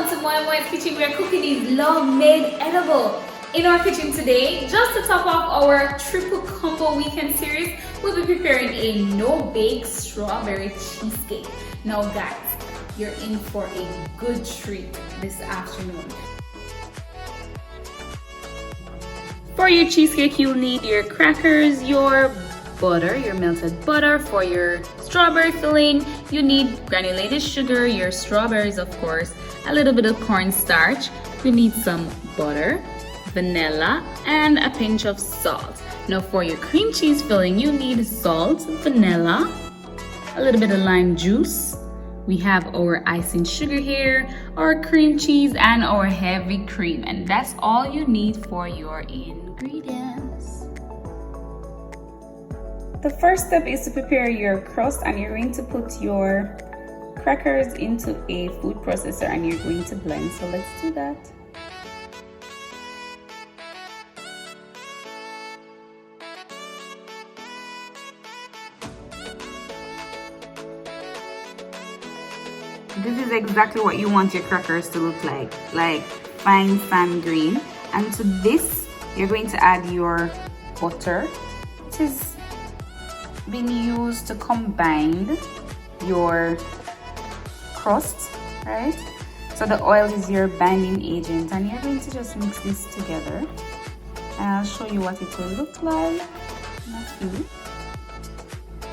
welcome to Moya Moy's kitchen. We are cooking these love-made edible. In our kitchen today, just to top off our triple combo weekend series, we'll be preparing a No Bake Strawberry Cheesecake. Now guys, you're in for a good treat this afternoon. For your cheesecake, you'll need your crackers, your butter, your melted butter. For your strawberry filling, you need granulated sugar, your strawberries of course, a little bit of cornstarch. You need some butter, vanilla, and a pinch of salt. Now for your cream cheese filling, you need salt, vanilla, a little bit of lime juice. We have our icing sugar here, our cream cheese, and our heavy cream. And that's all you need for your ingredients. The first step is to prepare your crust, and you're going to put your crackers into a food processor and you're going to blend. So let's do that. This is exactly what you want your crackers to look like fine sand green. And to this, you're going to add your butter. It is being used to combine your crust, right? So the oil is your binding agent, and you're going to just mix this together. And I'll show you what it will look like.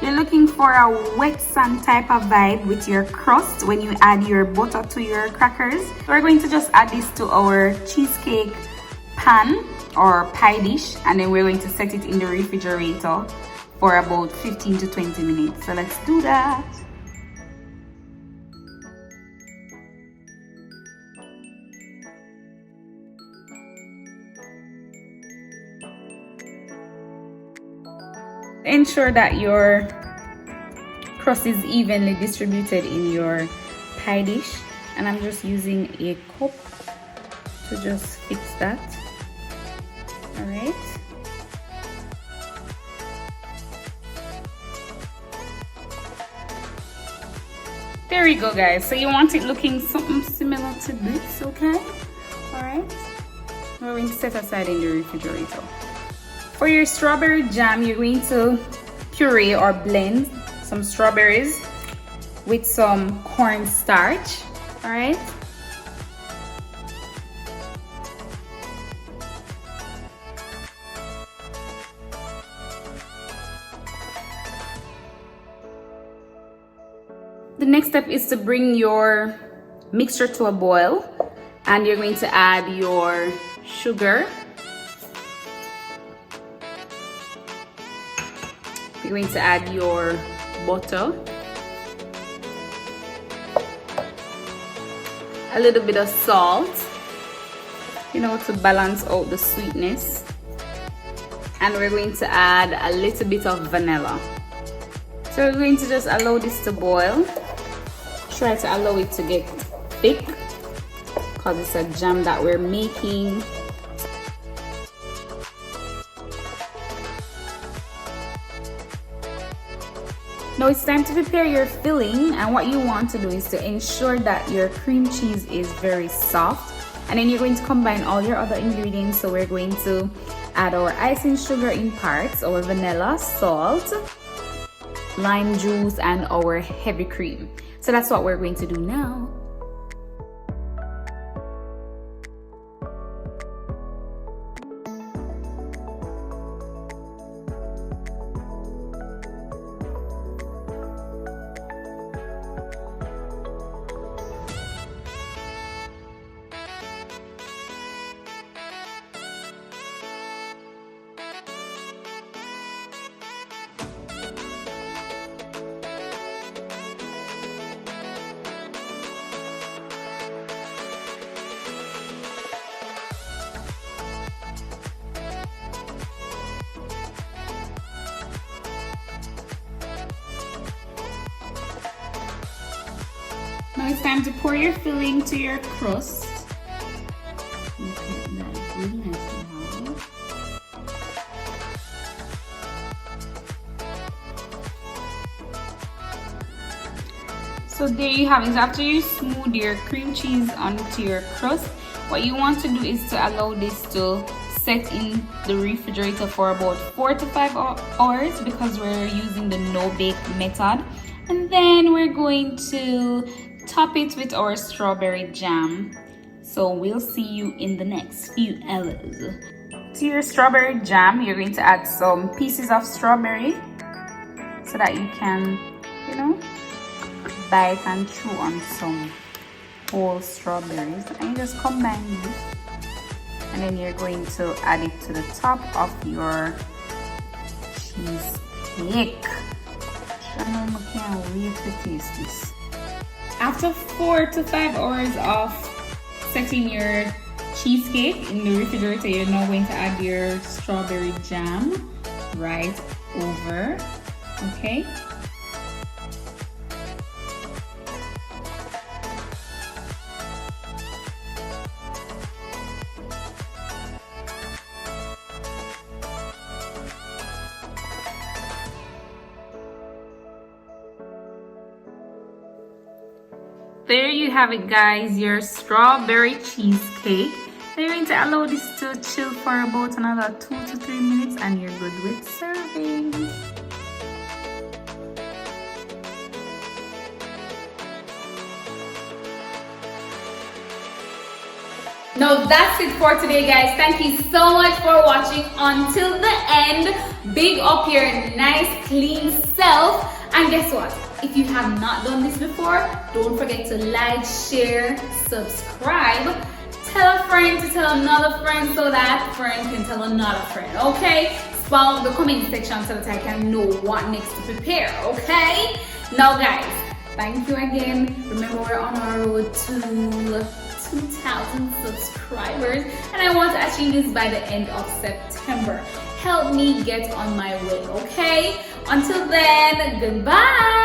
You're looking for a wet sand type of vibe with your crust when you add your butter to your crackers. We're going to just add this to our cheesecake pan or pie dish, and then we're going to set it in the refrigerator for about 15 to 20 minutes. So let's do that. Ensure that your crust is evenly distributed in your pie dish, and I'm just using a cup to just fix that. All right. There we go, guys. So you want it looking something similar to this, okay? All right. We're going to set aside in the refrigerator. For your strawberry jam, you're going to puree or blend some strawberries with some cornstarch. All right. The next step is to bring your mixture to a boil, and you're going to add your sugar. You're going to add your butter, a little bit of salt, to balance out the sweetness, and we're going to add a little bit of vanilla. So we're going to just allow this to boil. Try to allow it to get thick because it's a jam that we're making. Now it's time to prepare your filling, and what you want to do is to ensure that your cream cheese is very soft, and then you're going to combine all your other ingredients. So we're going to add our icing sugar in parts, our vanilla, salt, lime juice, and our heavy cream. So that's what we're going to do now. Now it's time to pour your filling to your crust. Look at that goodness now. So there you have it. After you smooth your cream cheese onto your crust, what you want to do is to allow this to set in the refrigerator for about 4 to 5 hours because we're using the no bake method. And then we're going to top it with our strawberry jam. So we'll see you in the next few hours. To your strawberry jam, you're going to add some pieces of strawberry so that you can, you know, bite and chew on some whole strawberries. And you just combine this. And then you're going to add it to the top of your cheesecake. I can't wait to taste this. After 4 to 5 hours of setting your cheesecake in the refrigerator, you're now going to add your strawberry jam right over. Okay. There you have it, guys, your strawberry cheesecake. Then you're going to allow this to chill for about another 2 to 3 minutes and you're good with serving. Now that's it for today, guys. Thank you so much for watching until the end. Big up your nice clean self. And guess what? If you have not done this before, don't forget to like, share, subscribe. Tell a friend to tell another friend so that friend can tell another friend, okay? Spam the comment section so that I can know what next to prepare, okay? Now guys, thank you again. Remember, we're on our road to 2,000 subscribers and I want to achieve this by the end of September. Help me get on my way, okay? Until then, goodbye.